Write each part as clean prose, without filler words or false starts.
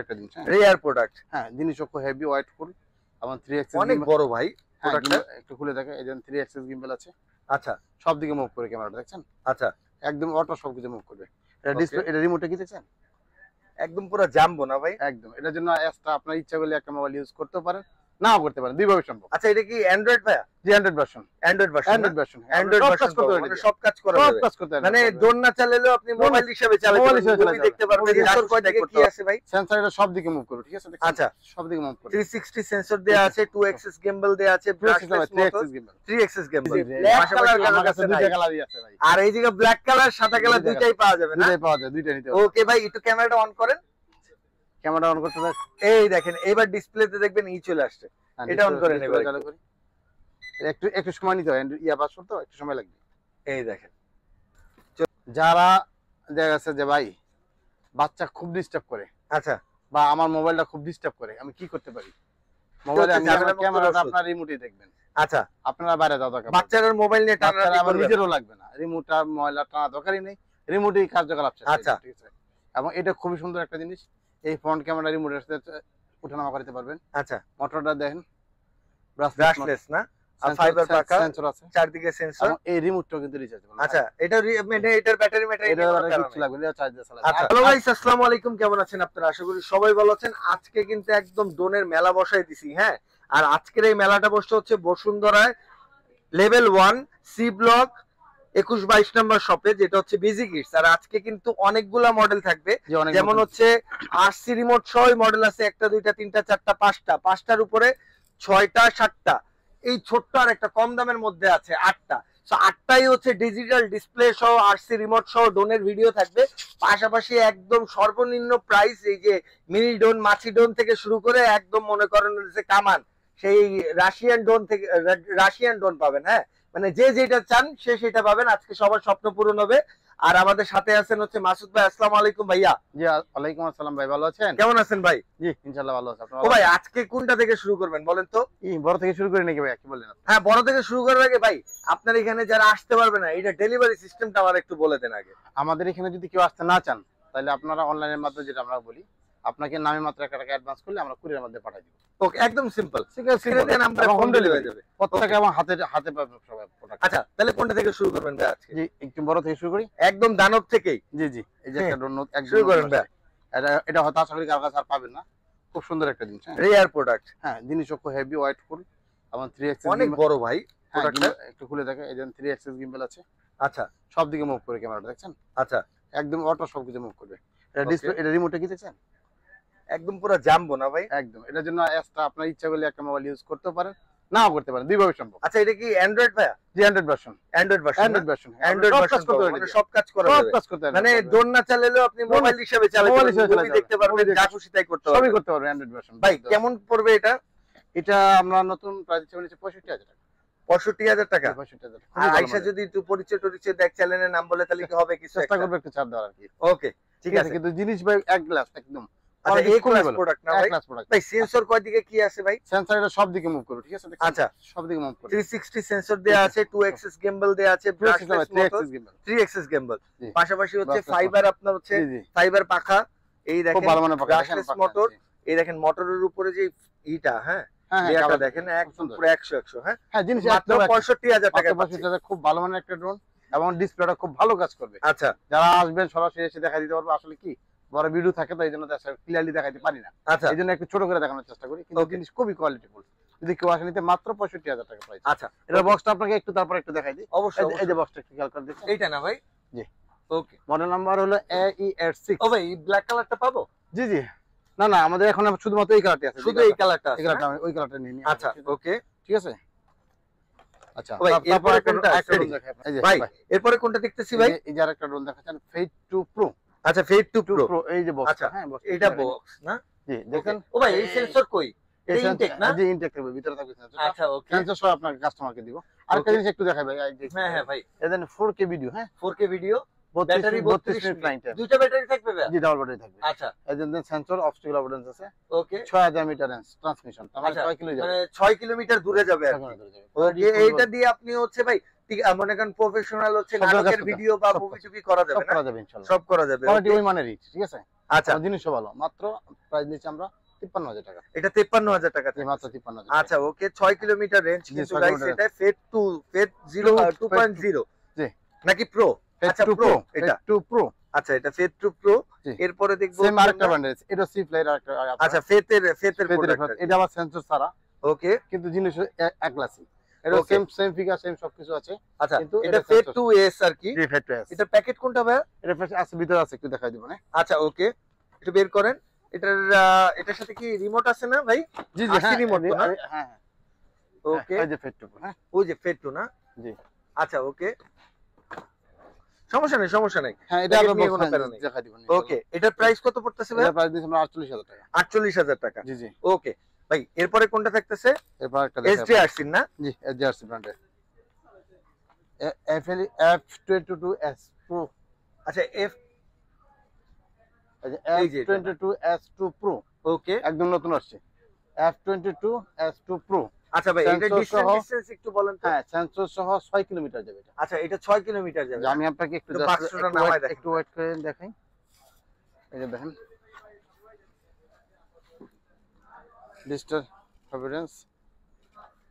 একটা জিনিস rare product. হ্যাঁ, জিনিসও খুব হেভি ওয়েটফুল এবং 3 এক্সিস অনেক বড় ভাই প্রোডাক্টটা। একটু খুলে দেখে, এই যে 3 এক্সিস গিম্বল আছে। আচ্ছা, সব দিকে মুভ করে ক্যামেরাটা দেখছেন? আচ্ছা, একদম অটো সবকিছু মুভ করবে। এটা ডিসপ্লে, এটা রিমোটে কি দেখছেন? একদম পুরো জাম্বো না ভাই? একদম। এটার জন্য এক্সট্রা আপনার ইচ্ছা করলে একটা মোবাইল ইউজ করতে পারেন, নাও করতে পারেন, দুইভাবে সম্ভব। আচ্ছা, এটা কি অ্যান্ড্রয়েড ভাইয়া? জি, Android version. Android version, Android version, Android version মানে সব কাজ করা যাবে। সব কাজ করতে মানে দোন না চালালেও আপনি মোবাইল হিসেবে চালাতে পারবেন, দেখতে পারবেন। সেন্সর কয়টা কি আছে ভাই? সেন্সর এটা সব দিকে মুভ করবে, ঠিক আছে? আচ্ছা, সব দিকে মুভ করবে। 360 সেন্সর দেয়া আছে, 2 এক্সিস গিম্বল দেয়া আছে, 3 axis gimbal. 3 axis gimbal. Black colour আমার কাছে দুইটা কালারই আছে ভাই। আর এই যে ব্ল্যাক কালার সাদা কালার দুইটাই পাওয়া যাবে না? দুইটাই পাওয়া যায়, দুইটা নিতে হবে। ওকে ভাই, একটু ক্যামেরাটা অন করেন। ক্যামেরা অন করতে দেখ। এই দেখেন, এবার ডিসপ্লেতে দেখবেন চলে আসছে। এটা অন করেন এবার। একটু একটু সময় নিতে হয়, ইয়া পাসওয়ার্ড তো একটু সময় লাগবে। এই দেখেন, যারা দেখা যাচ্ছে যে ভাই বাচ্চা খুব ডিস্টার্ব করে, আচ্ছা, বা আমার মোবাইলটা খুব ডিস্টার্ব করে, আমি কি করতে পারি? মোবাইলে আমি ক্যামেরাটা আপনার রিমোটে দেখবেন। আচ্ছা, আপনারা বাইরে যাওয়া দরকার, বাচ্চাদের মোবাইল নিয়ে টানাটানি আমার করবেন, নিজেরও লাগবে না, রিমোটটা মোবাইলটা টানা দরকারই নেই, রিমোটেই কার্যকলাপ শেষ। আচ্ছা, ঠিক আছে? এবং এটা খুবই সুন্দর একটা জিনিস, এই ফ্রন্ট ক্যামেরা রিমোটের সাথে ওঠানামা করতে পারবেন। আচ্ছা, মোটরটা দেখেন ব্রাশলেস না, আর ফাইবার পাকা, সেন্সর আছে, চারদিকে সেন্সর। এই রিমোটটাও কিন্তু রিচার্জেবল। আচ্ছা, এটা মানে এটার ব্যাটারি এটা কিছু লাগবে না, চার্জ দিয়ে চালাবে। আচ্ছা, হ্যালো গাইস, আসসালামু আলাইকুম, কেমন আছেন আপনারা? আশা করি সবাই ভালো আছেন। আজকে কিন্তু একদম ড্রোনের মেলা বসাই দিছি, হ্যাঁ। আর আজকের এই মেলাটা বসছে হচ্ছে বসুন্ধরায় লেভেল 1 সি ব্লক 21-22 নম্বর শপে, যেটা হচ্ছে বিজি কিডস। আর আজকে কিন্তু অনেকগুলা মডেল থাকবে, যেমন হচ্ছে আরসি রিমোট সহ মডেল আছে, একটা দুইটা তিনটা চারটা পাঁচটা, পাঁচটার উপরে 6টা 7টা, এই ছোট্ট আর একটা কম দামের মধ্যে আছে 8টা। সো 8টাই হচ্ছে ডিজিটাল ডিসপ্লে সহ আরসি রিমোট সহ ড্রোনের ভিডিও থাকবে। পাশাপাশি একদম সর্বনিম্ন প্রাইস, এই যে মিনি ড্রোন, মাছি ড্রোন থেকে শুরু করে একদম মনে করেন যে কামান, সেই রাশিয়ান ড্রোন থেকে রাশিয়ান ড্রোন পাবেন, হ্যাঁ। মানে যে যেটা চান সে সেটা পাবেন। আজকে সবার স্বপ্ন পূরণ হবে। আর আমাদের সাথে আছেন হচ্ছে মাসুদ ভাই। আসসালামু আলাইকুম ভাইয়া। জি, ওয়ালাইকুম আসসালাম ভাই, ভালো আছেন? কেমন আছেন ভাই? জি, ইনশাআল্লাহ ভালো আছি। আপনি? ও ভাই, আজকে কোনটা থেকে শুরু করবেন বলেন তো? বড় থেকে শুরু করি নাকি ভাই, কি বলেন? হ্যাঁ, বড় থেকে শুরু করার আগে ভাই, আপনার এখানে যারা আসতে পারবে না, এটা ডেলিভারি সিস্টেমটা আমার একটু বলে দেন আগে। আমাদের এখানে যদি কেউ আসতে না চান, তাহলে আপনারা অনলাইনের মাধ্যমে, যেটা আমরা বলি, আপনাকে নামে মাত্র 1 টাকা অ্যাডভান্স করলে আমরা কুরিয়ারের মধ্যে পাঠিয়ে দিব। ওকে, একদম সিম্পল। আমরা হোম ডেলিভারি দেব প্রত্যেকটা, এবং হাতে হাতে পাবে সবাই প্রোডাক্ট। আচ্ছা, তাহলে কোনটা থেকে শুরু করবেন ভাই আজকে? জি, একটু বড় থেকে শুরু করি, একদম দানব থেকেই। জি জি, এই যে একটা ড্রোন একদম শুরু করেন ভাই। এটা হয়তো আশা করি কার কাছে আর পাবেন না, খুব সুন্দর একটা জিনিস। Rare product. হ্যাঁ, জিনিসও খুব হেভি ওয়েটফুল এবং 3 এক্সিস অনেক বড় ভাই প্রোডাক্টটা। একটু খুলে দেখে, এই যে 3 এক্সিস গিম্বল আছে। আচ্ছা, সব দিকে মুভ করে ক্যামেরাটা দেখছেন? আচ্ছা, একদম অটো সবকিছু মুভ করবে। এটা ডিসপ্লে, এটা রিমোটে কি দেখছেন? একদম পুরো জাম্বো না ভাই? একদম। এটার জন্য এক্সট্রা আপনার ইচ্ছা করলে একটা মোবাইল ইউজ করতে পারেন, নাও করতে পারেন, দুইভাবে সম্ভব। আচ্ছা, এটা কি অ্যান্ড্রয়েড ভাইয়া? জি, Android version. Android version, Android version, Android version মানে সব কাজ করা যাবে, সব কাজ করতে পারবেন। মানে ড্রোন না চালালেও আপনি মোবাইল হিসেবে চালাতে পারবেন, দেখতে পারবেন, যা খুশি তাই করতে পারবেন, সবই করতে পারবেন অ্যান্ড্রয়েড ভার্সন। ভাই কেমন পড়বে এটা? এটা আমরা নতুন প্রাইস দিচ্ছি 65,000 টাকা। 65,000 টাকা। 65,000 টাকা। আর আয়শা যদি একটু পরিচয় দেখ, চ্যানেলের নাম বলে, তাহলে কি হবে? কিছু চেষ্টা করবে একটু ছাড় দেওয়ার আর কি। ওকে, ঠিক আছে। কিন্তু জিনিস ভাই এক গ্লাস একদম। আচ্ছা, এই ক্লাস প্রোডাক্ট না ভাই? Class product. ভাই সেন্সর কয় দিকে কি আছে ভাই? সেন্সর এটা সব দিকে মুভ করবে, ঠিক আছে? আচ্ছা, সব দিকে মুভ করবে। 360 সেন্সর দেয়া আছে, 2 এক্সিস গিম্বল দেয়া আছে, 3 এক্সিস গিম্বল। পাশাপাশি হচ্ছে ফাইবার, আপনার হচ্ছে ফাইবার পাখা। এই দেখেন, খুব ভালো মানে পাখা, ব্রাশলেস মোটর। এই দেখেন মোটরের উপরে যে ইটা, হ্যাঁ, এটা দেখেন একদম পুরো 100 হ্যাঁ। হ্যাঁ, জিনিস মাত্র 65,000 টাকা। 65,000 খুব ভালো মানের একটা ড্রোন, এবং ডিসপ্লেটা খুব ভালো কাজ করবে। আচ্ছা, যারা আসবেন সরাসরি এসে দেখা দিতে পারবে। আসলে কি বড় ভিডিও থাকে তো, এই জন্য ক্লিয়ারলি দেখাতে পারি না। আচ্ছা, এই জন্য একটু ছোট করে দেখানোর চেষ্টা করি, কিন্তু জিনিস খুবই কোয়ালিটিফুল। যদি কেউ আসে নিতে, মাত্র 65,000 টাকা প্রাইস। আচ্ছা, এটা বক্সটা আপনাকে একটু তারপর একটু দেখাই দিই। অবশ্যই। এই যে বক্সটা একটু খেয়াল করে দেখুন। এইটা না ভাই? জি, ওকে। মডেল নাম্বার হলো AE86। ও ভাই, এই ব্ল্যাক কালারটা পাবো? জি জি, না না, আমাদের এখন শুধুমাত্র এই কালারটি আছে, শুধু এই কালারটা আছে। এই কালারটা ওই কালারটা নিয়ে নিই। আচ্ছা, ওকে, ঠিক আছে। আচ্ছা, ভাই এরপরে কোনটা একটা ড্রোন দেখাই এই যে ভাই, এরপরে কোনটা দেখতেছি ভাই? এই যে আরেকটা ড্রোন দেখাচ্ছেন, Fate 2 Pro। আচ্ছা, Fate 2 Pro। এই যে বক্স। আচ্ছা, হ্যাঁ, এটা বক্স না? জি, দেখেন। ও ভাই, এই সেন্সর কই? এই ইনটেক না? জি, ইনটেক থাকবে, ভিতরে থাকবে সেন্সর। আচ্ছা, ওকে। সেন্সর সহ আপনার কাস্টমারকে দিব। আরেকটা জিনিস একটু দেখাই ভাই। হ্যাঁ হ্যাঁ ভাই, এদেন 4K ভিডিও। হ্যাঁ, 4K video, 32 battery 32 minute line time. দুইটা ব্যাটারি থাকবে ভাই? জি, ডাবল ব্যাটারি থাকবে। আচ্ছা, এদেন সেন্সর অবস্টাকল অ্যাভয়েডেন্স আছে। ওকে। 6000 মিটার রেঞ্জ ট্রান্সমিশন, তাহলে 6 কিলো যাবে, মানে 6 কিলোমিটার দূরে যাবে আর কি। ওকে, এইটা দিয়ে আপনি হচ্ছে ভাই মনে করেন প্রফেশনাল হচ্ছে নাটকের ভিডিও বা মুভি টুভি করা যাবে না? করা যাবে ইনশাআল্লাহ, সব করা যাবে। কোয়ালিটি ওই মানেরই, ঠিক আছে? আচ্ছা জিনিসও ভালো, মাত্র প্রাইস দিচ্ছি আমরা 53,000 টাকা। এটা 53,000 টাকা এই মাত্র 53,000 আচ্ছা ওকে 6 কিলোমিটার রেঞ্জ জি, কিন্তু 6 গাইস কিলোমিটার এটা ফেট 2 ফেট 0 2.0 জি। নাকি প্রো আচ্ছা প্রো এটা Fate 2 Pro আচ্ছা এটা ফেট 2 প্রো জি। এরপরে দেখবো সেম আরেকটা ব্র্যান্ড আছে, এটা সি ফ্লাই আরেকটা আচ্ছা ফেতের প্রোডাক্ট, প্রোডাক্ট এটা আবার সেন্সর ছাড়া, ওকে কিন্তু জিনিস এক ক্লাসি। এটা Okay. সেম ফিগার সেম সবকিছু আছে। আচ্ছা কিন্তু এটা এটা ফেট sensor। 2s আর কি জি Fate 2S। এটা প্যাকেট কোনটা ভাই এটা আছে ভিতরে আছে, একটু দেখাই দিব না। আচ্ছা ওকে একটু বের করেন এটার এটার সাথে কি রিমোট আছে না ভাই জি আসছে remote তো না? হ্যাঁ ওকে এই যে Fate 2 হ্যাঁ ওই যে ফেট 2 না জি আচ্ছা ওকে সমস্যা নেই হ্যাঁ, এটা Packet আমরা নিয়ে কোনো প্যারা নেই। দেখাই দিব। ওকে এটার প্রাইস কত পড়তেছে ভাই এটা প্রাইস দিচ্ছি আমরা 48,000 টাকা। 48,000 টাকা জি জি। ওকে ভাই এরপরে কোনটা থাকতেছে এরপর একটা SJRC না জি SJRC ব্র্যান্ডের F22S Pro। আচ্ছা এফ এই যে এটা। F22S2 Pro ওকে একদম নতুন আসছে। F22S2 Pro আচ্ছা ভাই এটা Sensor ডিসটেন্স সহ- একটু বলেন তো হ্যাঁ সেন্সর সহ 6 কিলোমিটার যাবে এটা। আচ্ছা এটা 6 কিলোমিটার যাবে যে আমি আপনাকে একটু তো just বাক্সটা নামায় দেখেন। একটু ওয়েট করে দেখাই। এই যে দেখেন ডিজিটাল এভিডেন্স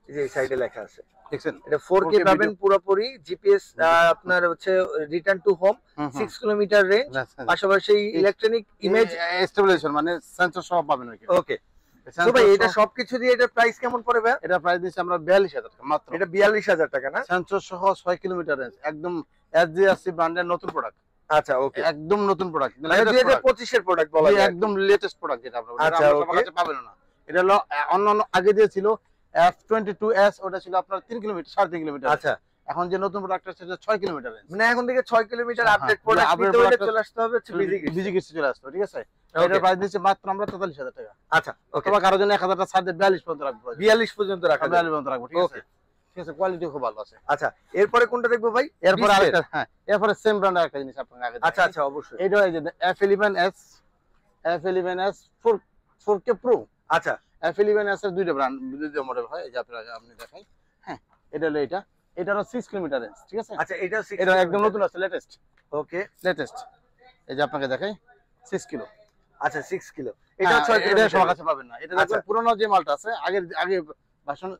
এই যে এই সাইডে লেখা আছে দেখছেন। এটা 4K 4K পাবেন পুরোপুরি জিপিএস আপনার হচ্ছে return to home hmm, hmm. 6 kilometre range পাশাপাশি ইলেকট্রনিক ইমেজ স্টেবিলাইজেশন মানে সেন্সর সহ পাবেন আর কি। ওকে তো ভাই এটা সবকিছু দিয়ে এটা প্রাইস কেমন পড়ে ভাই এটা প্রাইস দিচ্ছি আমরা 42,000 টাকা মাত্র। এটা 42,000 টাকা না সেন্সর সহ 6 কিলোমিটার রেঞ্জ একদম SJRC ব্র্যান্ডের নতুন প্রোডাক্ট, আচ্ছা ওকে একদম নতুন প্রোডাক্ট, মানে 2025 এর প্রোডাক্ট বলা যায় একদম লেটেস্ট প্রোডাক্ট যেটা আপনারা আচ্ছা, সবার okay. কাছে পাবেন না। এটা হলো অন্যান্য আগে যে ছিল F22S, ওটা ছিল আপনার 3 কিলোমিটার 3.5 কিলোমিটার। আচ্ছা এখন যে নতুন প্রোডাক্ট আছে সেটা 6 কিলোমিটার রেঞ্জ। মানে এখন থেকে 6 কিলোমিটার হ্যাঁ, আপডেট হ্যাঁ, প্রোডাক্ট update নিতে হলে product চলে আসতে হবে হচ্ছে বিজি কিস্তি চলে আসতো, ঠিক আছে। Okay. এটার প্রাইস দিচ্ছি মাত্র আমরা 43,000 টাকা। আচ্ছা ওকে অথবা কারোর জন্য 1,000 টাকা ছাড় দিয়ে 42 পর্যন্ত রাখবো। 42 পর্যন্ত রাখা যাবে 42 পর্যন্ত রাখবো, ঠিক আছে। Okay. ঠিক আছে, কোয়ালিটি খুব ভালো আছে। আচ্ছা এরপরে কোনটা দেখবো ভাই এরপর 20 আরেকটা হ্যাঁ, এরপরে সেম ব্র্যান্ড আরেকটা জিনিস আপনাকে আগে আচ্ছা দেখাই। আচ্ছা অবশ্যই এইটা এই যে F11S 4K Pro। আচ্ছা F11S এর দুইটা ব্র্যান্ড, দুইটা মডেল হয়, এই যে আপনি দেখাই। হ্যাঁ এটা হলো এটারও 6 কিলোমিটার রেঞ্জ, ঠিক আছে। আচ্ছা এটা এটা একদম নতুন আছে, লেটেস্ট ওকে এই যে আপনাকে দেখাই 6 কিলো। আচ্ছা 6 কিলো এটা এটা 6 এটা কিলো সবার কাছে পাবেন না। এটা আচ্ছা। দেখবেন পুরনো যে মালটা আছে আগে ভার্সন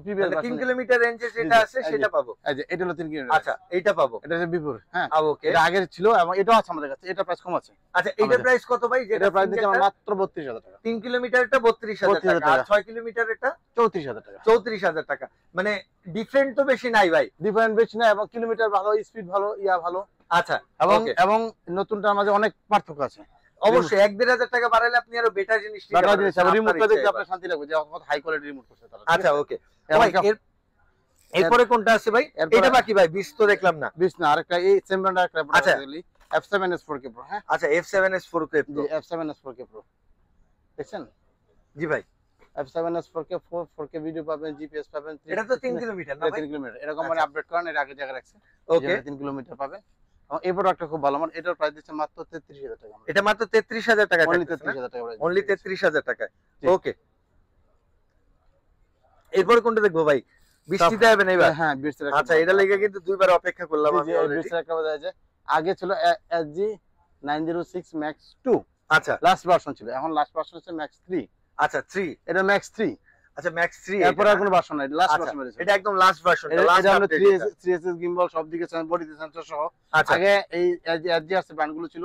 প্রিভিয়াস 3 ভার্সন, কিলোমিটার রেঞ্জে যেটা আছে এই যে, সেটা পাবো এই যে এটা হলো 3 কিলোমিটার। আচ্ছা এইটা পাবো এটা হচ্ছে বিপুর, হ্যাঁ ওকে এটা আগে ছিল এবং এটাও আছে আমাদের কাছে, এটা প্রাইস কম আছে। আচ্ছা এইটার আমাদের- প্রাইস কত ভাই যেটা এটা প্রাইস দিচ্ছি আমরা মাত্র 32,000 টাকা। 3 কিলোমিটারটা 32,000 টাকা আর 6 কিলোমিটার এটা 34,000 টাকা। 34,000 টাকা মানে ডিফারেন্ট তো বেশি নাই ভাই ডিফারেন্ট বেশি না, এবং কিলোমিটার ভালো, স্পিড ভালো, ভালো, আচ্ছা এবং Okay. এবং নতুনটার মাঝে অনেক পার্থক্য আছে। অবশ্যই 1-1,500 টাকা বাড়াইলে আপনি আরো বেটার জিনিস নিতে বাটা পারবেন জিনিস এবং আপনার রিমোটটা দেখে ইচ্ছায় আপনার শান্তি লাগবে যে কত হাই কোয়ালিটি রিমোট করছে তারা। আচ্ছা ওকে এবং ভাই এরপরে কোনটা আছে ভাই এরপরে- এটা বাকি ভাই 20 তো দেখলাম না 20 না, আরেকটা এই সেম ব্র্যান্ড আরেকটা আচ্ছা। F7S 4K Pro। হ্যাঁ আচ্ছা F7S 4K জি F7S 4K Pro দেখছেন। জি ভাই F7S 4K ভিডিও পাবেন, জিপিএস পাবেন। এটা তো 3 কিলোমিটার না ভাই 3 কিলোমিটার এরকম মানে আচ্ছা। আপডেট করেন, এর আগে জায়গা রাখছে। ওকে 3 কিলোমিটার পাবেন। এবং এই প্রোডাক্টটা খুব ভালো, মানে এটার প্রাইস দিচ্ছে মাত্র 33,000 টাকা। এটা মাত্র 33,000 টাকা অনলি থাকতেছে না? 33,000 টাকা price অনলি দিচ্ছে। 33,000 টাকা জি। ওকে এরপরে কোনটা দেখবো ভাই বৃষ্টিতে যাবেন এবার হ্যাঁ 20 এর একটা আচ্ছা এটা লেগে কিন্তু দুইবার অপেক্ষা করলাম জি, আমি জি, already। 20 এর একটা বোঝা যায়। আগে ছিল SG 906 Max 2, আচ্ছা লাস্ট ভার্সন ছিল। এখন লাস্ট ভার্সন হচ্ছে Max 3। আচ্ছা 3 এটা Max 3, আচ্ছা ম্যাক্স 3 এরপর আর কোনো ভার্সন নাই, লাস্ট আচ্ছা ভার্সন বেরিয়েছে। এটা একদম লাস্ট ভার্সন এটা লাস্ট হলো আপডেট 3SS গিম্বল, সব দিকে বডিতে সেন্সর সহ। আচ্ছা আগে এই SG ব্র্যান্ডগুলো ছিল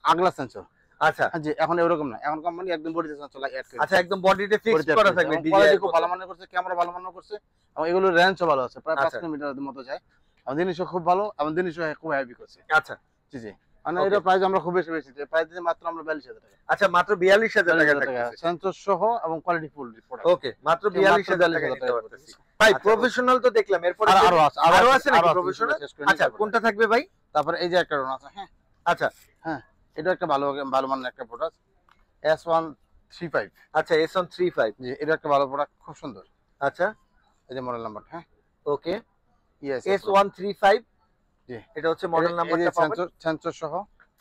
আগলা সেন্সর, আচ্ছা জি এখন এরকম না, এখন কোম্পানি একদম বডিতে সেন্সর অ্যাড করে। আচ্ছা একদম বডিতে ফিক্স করা থাকবে কোয়ালিটি খুব ভালো মানের করছে, ক্যামেরা ভালো মানের করছে, এবং এগুলো রেঞ্জও ভালো আছে, প্রায় 5 আচ্ছা। কিলোমিটারের মতো যায়। এবং জিনিসও খুব ভালো, এবং জিনিসও খুব হেভি করছে। আচ্ছা জি জি, মানে Okay. এটা প্রাইস আমরা খুব বেশি প্রাইস দিতে মাত্র আমরা 42,000 টাকা। আচ্ছা মাত্র 42,000 টাকা 42,000 টাকা থাকতেছে সেন্সর সহ এবং কোয়ালিটি ফুল প্রোডাক্ট। ওকে মাত্র 42,000 টাকা নিতে পারতেছি ভাই আচ্ছা, প্রফেশনাল তো দেখলাম এরপরে আরো আছে আরো আছে নাকি আছে, প্রফেশনাল শেষ করে আচ্ছা নিতে পারবো। কোনটা থাকবে ভাই তারপরে এই যে একটা রন আছে, হ্যাঁ আচ্ছা এটা একটা ভালো ভালো মানের একটা প্রোডাক্ট S135। আচ্ছা S135 জি এটা একটা ভালো প্রোডাক্ট, খুব সুন্দর। আচ্ছা এই যে মডেল নাম্বার, হ্যাঁ ওকে ইয়েস S135 জি এটা হচ্ছে মডেল নাম্বারটা পাবেন সেন্সর সহ।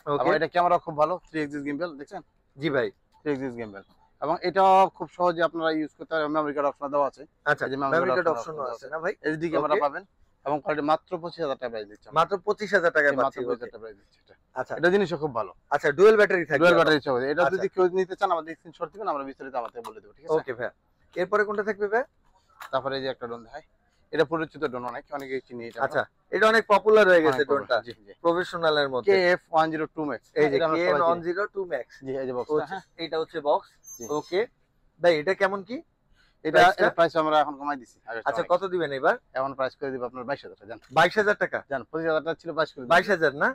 ওকে এবং এটা ক্যামেরা খুব ভালো, 3 এক্সিস গিম্বল দেখছেন, জি ভাই 3 এক্সিস গিম্বল। এবং এটা খুব সহজে আপনারা ইউজ করতে পারেন, মেমরি কার্ড অপশন দেওয়া আছে, আচ্ছা এই যে memory memory card card option option আছে না ভাই এইচডি ক্যামেরা Okay. পাবেন, এবং কোয়ালিটি মাত্র 25,000 টাকা প্রাইস দিচ্ছে। মাত্র 25,000 টাকায় মাত্র পাচ্ছি 25,000 টাকা প্রাইস দিচ্ছে এটা। আচ্ছা এটা জিনিসও খুব ভালো। আচ্ছা ডুয়েল ব্যাটারি থাকবে, ডুয়াল ব্যাটারি সহ এটা আচ্ছা। যদি কেউ নিতে চান আমাদের স্ক্রিনশট দিবেন, আমরা বিস্তারিত আমাদের বলে দেব, ঠিক আছে? ওকে ভাই, এরপরে কোনটা থাকবে ভাই? তারপরে এই যে একটা ড্রোন দেখাই, এটা পরিচিত ড্রোন, অনেকে চিনি এটা। আচ্ছা এটা অনেক পপুলার হয়ে গেছে অনেক ড্রোনটা, জি জি। প্রফেশনালের মধ্যে। KF-102 Max, এই যে এটা আমরা সবাই চিনি। KN-102 Max, জি এই যে বক্স, হ্যাঁ এইটা হচ্ছে বক্স। জি। ওকে ভাই, এটা কেমন কি এটা প্রাইসটা? এর প্রাইস আমরা এখন কমাই দিছি। আচ্ছা কত দিবেন এবার? এখন প্রাইস করে দিব আপনার 22,000 টাকা। জান 22,000 টাকা? জান 25,000 টাকা ছিল, 22 করে 22,000 না?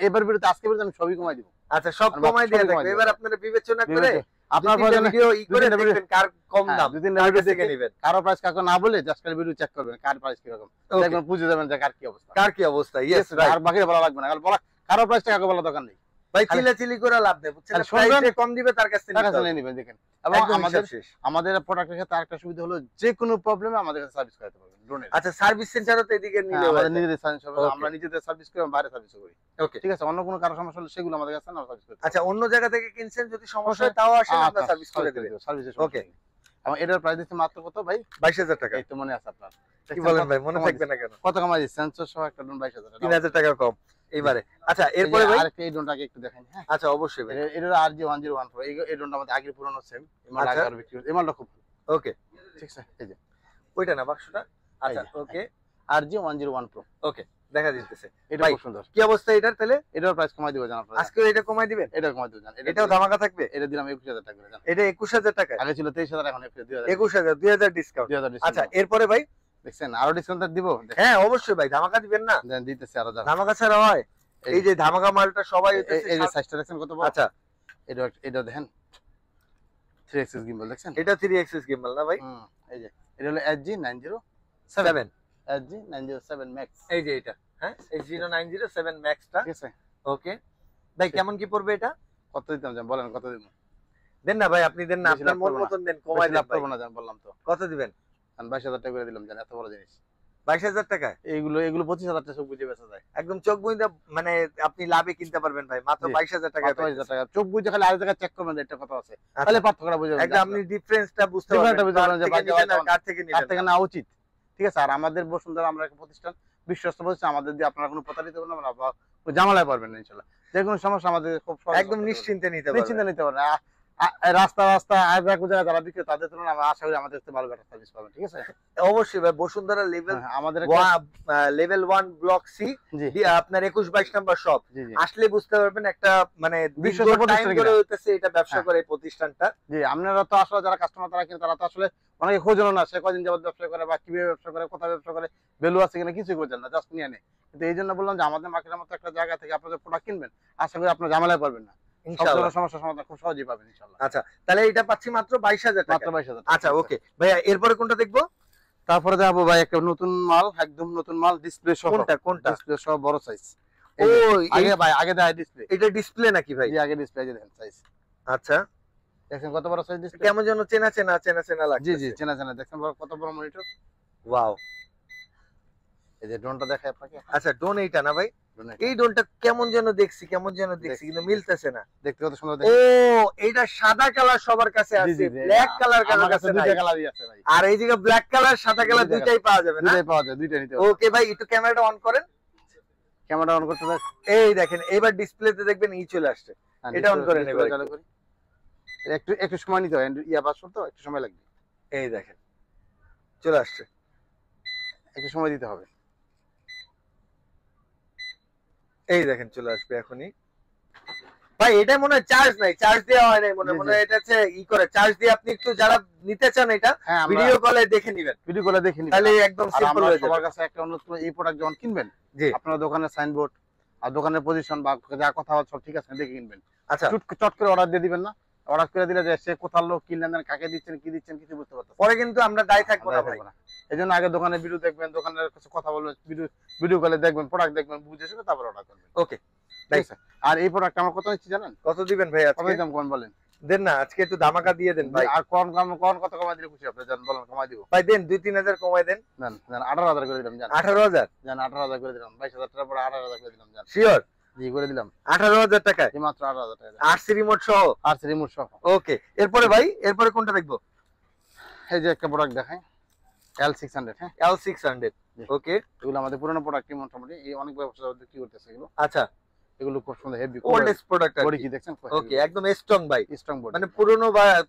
এবার বিরুদ্ধে আজকে বিরুদ্ধে আমি সবই কমাই দিব। আচ্ছা সব আর কমাই সবই দিয়ে কমাই থাকবে, দেব। এবার আপনারা বিবেচনা করে আপনার দুই তিনটা প্রয়োজনে ভিডিও ই করে তিনটা ভিডিও- দেখবেন কার কম হ্যাঁ, দাম, দুই তিনটা কার ভিডিও থেকে দেখে নেবেন। কারো প্রাইস কাকু না বলে জাস্ট খালি ভিডিও চেক করবেন কার প্রাইস কি রকম, Okay, দেখবেন বুঝে যাবেন যে কার কি অবস্থা। কার কি অবস্থা। ইয়েস রাইট আর বাকি বলা লাগবে না, কারণ বলা কারো প্রাইসটা কাকু বলা দরকার নেই। ভাই, খালি- চিল্লাচিল্লি করে লাভ নেই, বুঝছেন? খালি শুনবেন, প্রাইস কম দিবে তার কাছ থেকে টাকা নিতে হবে। চালিয়ে নেবেন। দেখেন, এবং একদম আমাদের হিসাব শেষ। আমাদের প্রোডাক্টের ক্ষেত্রে আরেকটা সুবিধা হলো যে কোনো প্রবলেমে আমাদের কাছে সার্ভিস করাতে পারবেন ড্রোনের। আচ্ছা সার্ভিস সেন্টারও তো এদিকে নিলে আমাদের নিজেদের সার্ভিস হবে, Okay. আমরা নিজেদের সার্ভিস করি, আমরা বাইরে সার্ভিস করি। ওকে। ঠিক আছে, অন্য কোনো কারো সমস্যা হলে সেগুলো আমাদের কাছে আমরা সার্ভিস করি। আচ্ছা অন্য জায়গা থেকে কিনছেন, যদি সমস্যা হয় তাও আসেন, আমরা সার্ভিস করে দেব। সার্ভিসের Okay. এবং এটার প্রাইস দিচ্ছে মাত্র কত ভাই? 22,000 টাকা। এই তো মনে আছে আপনার? কি বলেন ভাই, মনে থাকবে না কেন? কত কমাই দিচ্ছে? সেন্সর সহ একটা ড্রোন 22,000 টাকা। 3,000 টাকা কম এবারে। আচ্ছা এরপরে ভাই? আরেকটা এই ড্রোনটাকে একটু দেখেন। হ্যাঁ আচ্ছা অবশ্যই ভাই। এটা RG-101 Pro, এই ড্রোনটা আমাদের আগের পুরনো সেম, এই মাল আচ্ছা। আগে বিক্রি হচ্ছে, এই মালটা খুব ভালো। ওকে, ঠিক আছে, এই যে ওইটা না বাক্সটা? আচ্ছা এই যে, ওকে RG-101 Pro, ওকে, দেখা দিতেছে। এটা ভাই, খুব সুন্দর। কি অবস্থা এটার তাহলে? এটার প্রাইস কমাই দিব জান আপনারা। আজকেও এটা কমাই দিবেন? এটা কমাই দিব জান। এটাও ধামাকা থাকবে? এটা দিলাম 21,000 টাকা করে জান। এটা 21,000 টাকা? আগে ছিল 23,000, এখন 21,000। 21,000, 2,000 ডিসকাউন্ট। 2,000 ডিসকাউন্ট। আচ্ছা এরপরে ভাই? দেখছেন আরো ডিসকাউন্ট দিব? হ্যাঁ অবশ্যই ভাই, ধামাকা দিবেন না? দেন দিতেছি আরো জান। ধামাকা ছাড়া হয়? এই যে ধামাকা মালটা সবাই এই যে সাইজটা দেখছেন কত বড়? আচ্ছা এটা দেখেন 3 axis gimbal দেখছেন? এটা 3 এক্সিস গিম্বল না ভাই? এই যে এটা হলো SG-907, 7 SG-907 Max, এই যে এটা, হ্যাঁ এই 0907 ম্যাক্সটা। ঠিক আছে? ওকে ভাই, কেমন কি পড়বে এটা? কত দিতাম জান, বলেন কত দিব? দেন না ভাই, আপনি দেন না, বেশি আপনার লাভ মন করবো না। মতন দেন, কমাই বেশি দেন লাভ ভাই। করবো না জান, বললাম তো। কত দিবেন? আমি 22,000 টাকা করে দিলাম জান, এত বড় জিনিস। 22,000 টাকা? এগুলো 25,000 টাকা সব বুঝে বেচা যায়। একদম চোখ বুঝে, মানে আপনি লাভে কিনতে পারবেন ভাই, মাত্র জি। 22,000 টাকা। 22,000 টাকা চোখ বুঝে খালি আরেক জায়গায় চেক করবেন রেটটা কত আছে, তাহলে পার্থক্যটা বুঝে যাবেন। একদম আপনি ডিফারেন্সটা বুঝতে Difference-টা পারবেন, বুঝতে কার পারবেন যে থেকে বাকি নিবেন আর হয়তো কার থেকে কার নিবেন থেকে না। নেওয়া উচিত। ঠিক আছে, আর আমাদের বসুন্ধরা আমরা একটা প্রতিষ্ঠান, বিশ্বস্ত প্রতিষ্ঠান, আমাদের দিয়ে আপনারা কোনো প্রতারিত হবেন না, বা ঝামেলায় পারবেন না ইনশাআল্লাহ। যে কোনো সমস্যা আমাদের খুব সহজে একদম করতে নিশ্চিন্তে নিতে পারবেন। নিশ্চিন্তে পারবেন। নিতে পারবেন। রাস্তা আর এক জায়গায় যারা বিক্রি তাদের তুলনায় আমরা আশা করি আমাদের থেকে ভালো বেটার সার্ভিস পাবেন। ঠিক আছে? অবশ্যই ভাই, বসুন্ধরা লেভেল হ্যাঁ, আমাদের একটা- লেভেল 1 ব্লক সি, জি আপনার 21-22 নাম্বার শপ। জি জি আসলে বুঝতে পারবেন একটা মানে বিশ্বস্ত দীর্ঘ প্রতিষ্ঠান টাইম ধরে কিনা। হইতেছে এটা ব্যবসা হ্যাঁ। করে এই প্রতিষ্ঠানটা। জি, আপনারা তো আসলে যারা কাস্টমার তারা কিনে, তারা তো আসলে অনেকে খোঁজেন না সে কদিন যাবত ব্যবসা করে বা কিভাবে ব্যবসা করে, কোথায় ব্যবসা করে, ভ্যালু আছে কিনা কিছুই খোঁজেন না, জাস্ট নিয়ে নেয়। কিন্তু এই জন্য বললাম যে আমাদের মার্কেটের মতো একটা জায়গা থেকে আপনাদের প্রোডাক্ট কিনবেন, আশা করি আপনার ঝামেলায় পারবেন না, সব ইনশাআল্লাহ। ধরনের সমস্যার সমাধান খুব সহজেই পাবেন ইনশাআল্লাহ। আচ্ছা তাহলে এটা পাচ্ছি মাত্র 22,000 টাকা। মাত্র 22,000 টাকা। আচ্ছা ওকে ভাইয়া, এরপরে কোনটা দেখবো? তারপরে যাবো ভাই একটা নতুন মাল, একদম নতুন মাল, ডিসপ্লে সহ। কোনটা? ডিসপ্লে সহ বড় সাইজ। ও আগে ভাই আগে দেয় ডিসপ্লে। এটা ডিসপ্লে নাকি ভাই? জি আগে ডিসপ্লে যে দেখেন সাইজ। আচ্ছা দেখেন কত বড় সাইজ ডিসপ্লে। কেমন যেন চেনা চেনা চেনা চেনা লাগছে। জি জি চেনা চেনা, দেখেন কত বড় মনিটর। ওয়াও। এই যে ড্রোনটা দেখাই আপনাকে। আচ্ছা ড্রোন এইটা না ভাই? ড্রোন এই ড্রোনটা কেমন যেন দেখছি দেখছি। কিন্তু মিলতেছে না। দেখতে কত সুন্দর ও দেখেন। এইটা সাদা কালার সবার কাছে জি, আছে, জি, জি। ব্ল্যাক কালার কারোর আমার কাছে কাছে নাই। দুইটা কালারই আছে ভাই। আর এই যে ব্ল্যাক কালার সাদা কালার দুইটা দুইটাই পাওয়া যাবে না? দুইটাই পাওয়া যায়, দুইটা নিতে হবে। ওকে ভাই, একটু ক্যামেরাটা অন করেন। ক্যামেরা অন করতে দেখ। এই দেখেন এবার ডিসপ্লেতে দেখবেন ই চলে আসছে। হ্যাঁ, এটা on display- করেন display এবার চালু করি। একটু একটু সময় নিতে হয়, ইয়া পাস তো একটু সময় লাগবে, এই দেখেন চলে আসছে। একটু সময় দিতে হবে। এই দেখেন চলে আসবে এখনই। ভাই এটা মনে হয় চার্জ নাই, চার্জ দেওয়া হয় নাই মনে জি, জি। মনে হয় এটা হচ্ছে ই করে চার্জ দিয়ে আপনি একটু যারা নিতে চান এটা হ্যাঁ আমরা ভিডিও কলে দেখে নেবেন, ভিডিও করে দেখে নিব। তাহলে একদম আর সিম্পল আমরা হয়ে যাবে। সবার কাছে একটা অনুরোধ করব, এই প্রোডাক্ট যখন কিনবেন জি আপনার দোকানের সাইনবোর্ড আর দোকানের পজিশন বা যা কথা বল সব ঠিক আছে দেখে কিনবেন। আচ্ছা চট করে অর্ডার দিয়ে দিবেন না, অর্ডার করে দিলে যে সে কোথার লোক, কি লেনদেন, কাকে দিচ্ছেন, কি দিচ্ছেন কিছু বুঝতে পারতেছেন পরে কিন্তু আমরা দায় থাকবো না ভাই। এই জন্য আগে দোকানে ভিডিও দেখবেন, দোকানের কাছে কথা বলবেন, ভিডিও কলে দেখবেন, প্রোডাক্ট দেখবেন, বুঝে শুনে তারপর অর্ডার করবেন। ওকে ঠিক আছে? আর এই প্রোডাক্ট আমার কত নিচ্ছি জানেন? কত দিবেন ভাই কত আজকে? দাম কোন বলেন? দেন না আজকে একটু ধামাকা দিয়ে দেন ভাই। আর কত কমাই দিলে খুশি আপনি জান, বলেন কমাই দিব। ভাই দেন 2-3 হাজার কমাই দেন। জান জান 18,000 করে দিলাম। জান 18,000 জান 18,000 করে দিলাম। 22,000 টাকা পরে 18,000 করে দিলাম। জান শিওর? জি করে দিলাম 18,000 টাকায় এই মাত্র 18,000 টাকা। আরসি রিমোট সহ? আর রিমোট সহ। ওকে এরপরে ভাই, এরপরে কোনটা দেখবো? এই যে একটা প্রোডাক্ট দেখাই, L600। হ্যাঁ L600। জি। ওকে এগুলো আমাদের পুরনো প্রোডাক্ট, মোটামুটি এই অনেক ব্যবসা বিক্রি করতেছে এগুলো। আচ্ছা এগুলো খুব সুন্দর হেভি ওল্ডেস্ট প্রোডাক্ট বডি কি দেখছেন ওকে একদম স্ট্রং ভাই স্ট্রং বডি মানে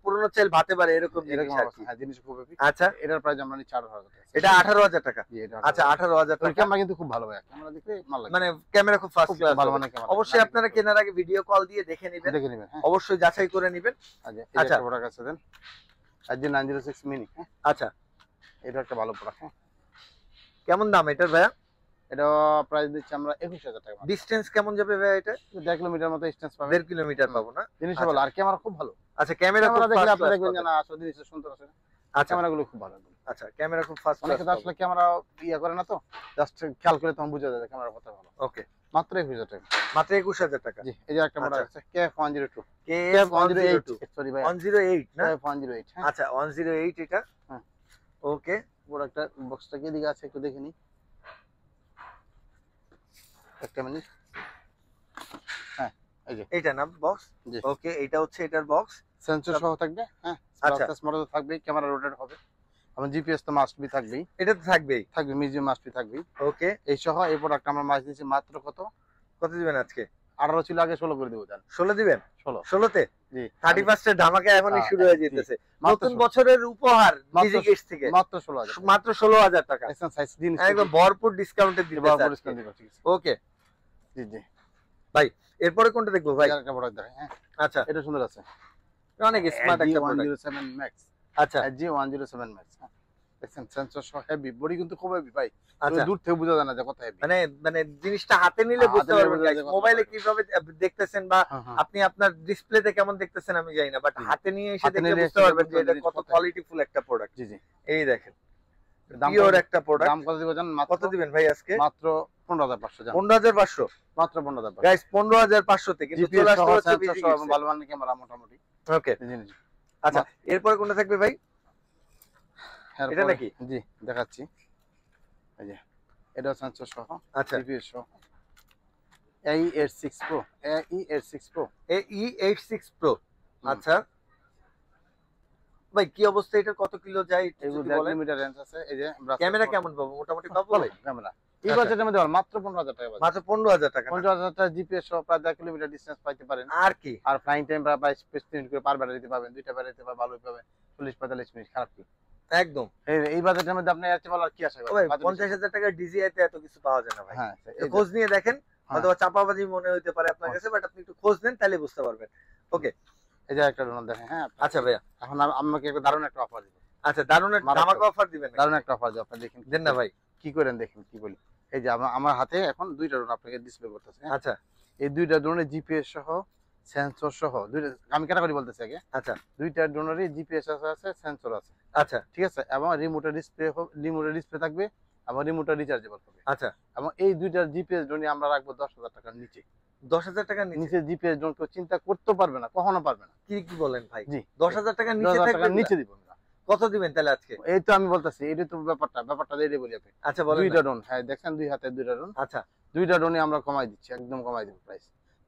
পুরনো চাল ভাতে পারে এরকম জিনিস আর কি হ্যাঁ জিনিস খুব হেভি আচ্ছা এটার প্রাইস আমরা নিচ্ছি 18,000 টাকা এটা 18,000 টাকা জি এটা আচ্ছা 18,000 টাকা ক্যামেরা কিন্তু খুব ভালো ভাই ক্যামেরা দেখলে ভালো লাগে মানে ক্যামেরা খুব ফার্স্ট ক্লাস ভালো মানে ক্যামেরা অবশ্যই আপনারা কেনার আগে ভিডিও কল দিয়ে দেখে নেবেন হ্যাঁ অবশ্যই যাচাই করে নেবেন আচ্ছা এই একটা প্রোডাক্ট আছে দেন আজ 906 মিনি হ্যাঁ আচ্ছা এটা একটা ভালো প্রোডাক্ট হ্যাঁ কেমন দাম এটার ভাইয়া এটা প্রাইস দিচ্ছি আমরা 21,000 টাকা ডিসটেন্স কেমন যাবে ভাইয়া এটা 1.5 কিলোমিটার মতো ডিসটেন্স পাবেন 1.5 কিলোমিটার পাবো না জিনিস ভালো আর ক্যামেরা খুব ভালো আচ্ছা ক্যামেরা খুব দেখলে ফাস্ট আপনি দেখবেন যে না আসলে জিনিস সুন্দর আছে আচ্ছা ক্যামেরাগুলো খুব ভালো আচ্ছা ক্যামেরা খুব ফাস্ট অনেকে তো আসলে ক্যামেরা করে না তো জাস্ট খেয়াল করে তখন বুঝা যায় ক্যামেরা কত ভালো ওকে মাত্র 21,000 টাকা মাত্র 21,000 টাকা জি এই যে একটা মডেল আছে KF102 KF108 সরি ভাই 108 না KF108 হ্যাঁ আচ্ছা 108 এটা হ্যাঁ ওকে বড় একটা বক্সটা কি দিকে আছে একটু দেখে নি একটা মিনিট হ্যাঁ এই যে এটা না বক্স জি ওকে এটা হচ্ছে এটার বক্স সেন্সর সহ থাকবে হ্যাঁ আচ্ছা মডেল থাকবে ক্যামেরা রোটেট হবে এবং জিপিএস তো মাস্ট বি থাকবেই এটা তো থাকবেই থাকবে মিউজিয়াম মাস্ট বি থাকবেই ওকে এই সহ এই প্রোডাক্ট আমরা মাস দিচ্ছি মাত্র কত দিবেন আজকে 18 ছিল আগে 16 করে দেবো জান 16 দিবেন 16 তে জি 31 এর ধামাকা এখনই শুরু হয়ে যেতেছে নতুন বছরের উপহার ডিজিকেস থেকে মাত্র 16,000 মাত্র 16,000 টাকা এসন সাইজ দিন একদম ভরপুর ডিসকাউন্টে দিতে ভরপুর ডিসকাউন্ট দিব ঠিক আছে ওকে জি জি ভাই এরপরে কোনটা দেখবো ভাই একটা প্রোডাক্ট দেখাই হ্যাঁ আচ্ছা এটা সুন্দর আছে অনেক স্মার্ট একটা প্রোডাক্ট 107 ম্যাক্স আচ্ছা G107 ম্যাক্স হ্যাঁ দেখছেন সেন্সর সহ হেভি বডি কিন্তু খুব হেভি ভাই আচ্ছা দূর থেকে বোঝা যায় না যে কত হেভি মানে জিনিসটা হাতে নিলে বুঝতে পারবেন মোবাইলে কিভাবে দেখতেছেন বা আপনি আপনার ডিসপ্লেতে কেমন দেখতেছেন আমি জানি না বাট হাতে নিয়ে এসে দেখলে বুঝতে পারবেন যে এটা কত কোয়ালিটিফুল একটা প্রোডাক্ট জি জি এই দেখেন পিওর একটা প্রোডাক্ট দাম কত দিবেন জানেন কত দিবেন ভাই আজকে মাত্র 15,500 জান 15,500 মাত্র 15,500 গাইস 15,500 তে কিন্তু চলে আসছে হচ্ছে বিজি ভালো মানের ক্যামেরা মোটামুটি ওকে জি জি আচ্ছা এরপর কোনটা থাকবে ভাই এটা নাকি জি দেখাচ্ছি এই যে এটা সেন্সর সহ আচ্ছা জিপিএস সহ AE86 Pro AE86 Pro AE86 Pro আচ্ছা ভাই কি অবস্থা এটা কত কিলো যায় এগুলো 1.5 কিলোমিটার রেঞ্জ আছে এই যে ক্যামেরা কেমন পাবো মোটামুটি পাবো ক্যামেরা এই বাজেটের মধ্যে মাত্র 15,000 টাকা মাত্র 15,000 টাকা 15,000 টাকা জিপিএস সহ প্রায় 1 কিলোমিটার ডিসটেন্স পাইতে পারেন আর কি আর ফ্লাইং টাইম প্রায় 25 মিনিট করে পার দিতে পাবেন দুইটা বেলা দিতে পাবেন ভালোই পাবেন 40-45 মিনিট খারাপ কি একদম এই বাজেটের মধ্যে আপনি এর চেয়ে ভালো আর কি আশা ভাই করেন 50,000 টাকা ডিজিআই তে এত কিছু পাওয়া যায় না ভাই হ্যাঁ খোঁজ নিয়ে দেখেন অথবা চাপাবাজি মনে হইতে পারে আপনার কাছে বাট আপনি একটু খোঁজ নেন তাহলে বুঝতে পারবেন ওকে এই যে একটা ডোনার দেখেন হ্যাঁ আচ্ছা ভাইয়া এখন আমাকে একটা দারুণ একটা অফার দিব আচ্ছা দারুণ একটা ধামাকা অফার দিবেন দারুণ একটা অফার দিব আপনি দেখেন দেন না ভাই কি করেন দেখেন কি বলি এই যে আমার হাতে এখন দুইটা ড্রোন আপনাকে ডিসপ্লে করতেছে আচ্ছা এই দুইটা ড্রোনে জিপিএস সহ সেন্সর সহ দুইটা আমি ক্যাটাগরি বলতেছি আগে আচ্ছা দুইটা ড্রোনেরই জিপিএস আছে সেন্সর আছে আচ্ছা ঠিক আছে এবং রিমোটের ডিসপ্লে থাকবে এবং রিমোটটা রিচার্জেবল হবে আচ্ছা এবং এই দুইটার জিপিএস ড্রোনে আমরা রাখবো 10,000 টাকার নিচে 10,000 টাকার নিচে জিপিএস ড্রোন কেউ চিন্তা করতে পারবে না কখনো পারবে না কি বলেন ভাই জি 10,000 টাকার নিচে 10,000 থাকবে টাকার নিচে দিব না কত দিবেন তাহলে আজকে এই তো আমি বলতাছি এই তো ব্যাপারটা দিয়ে বলি আপনি আচ্ছা বলেন দুইটা ড্রোন হ্যাঁ দেখেন দুই হাতে দুইটা ড্রোন আচ্ছা দুইটা ড্রোনে আমরা কমাই দিচ্ছি একদম কমাই দিব প্রাইস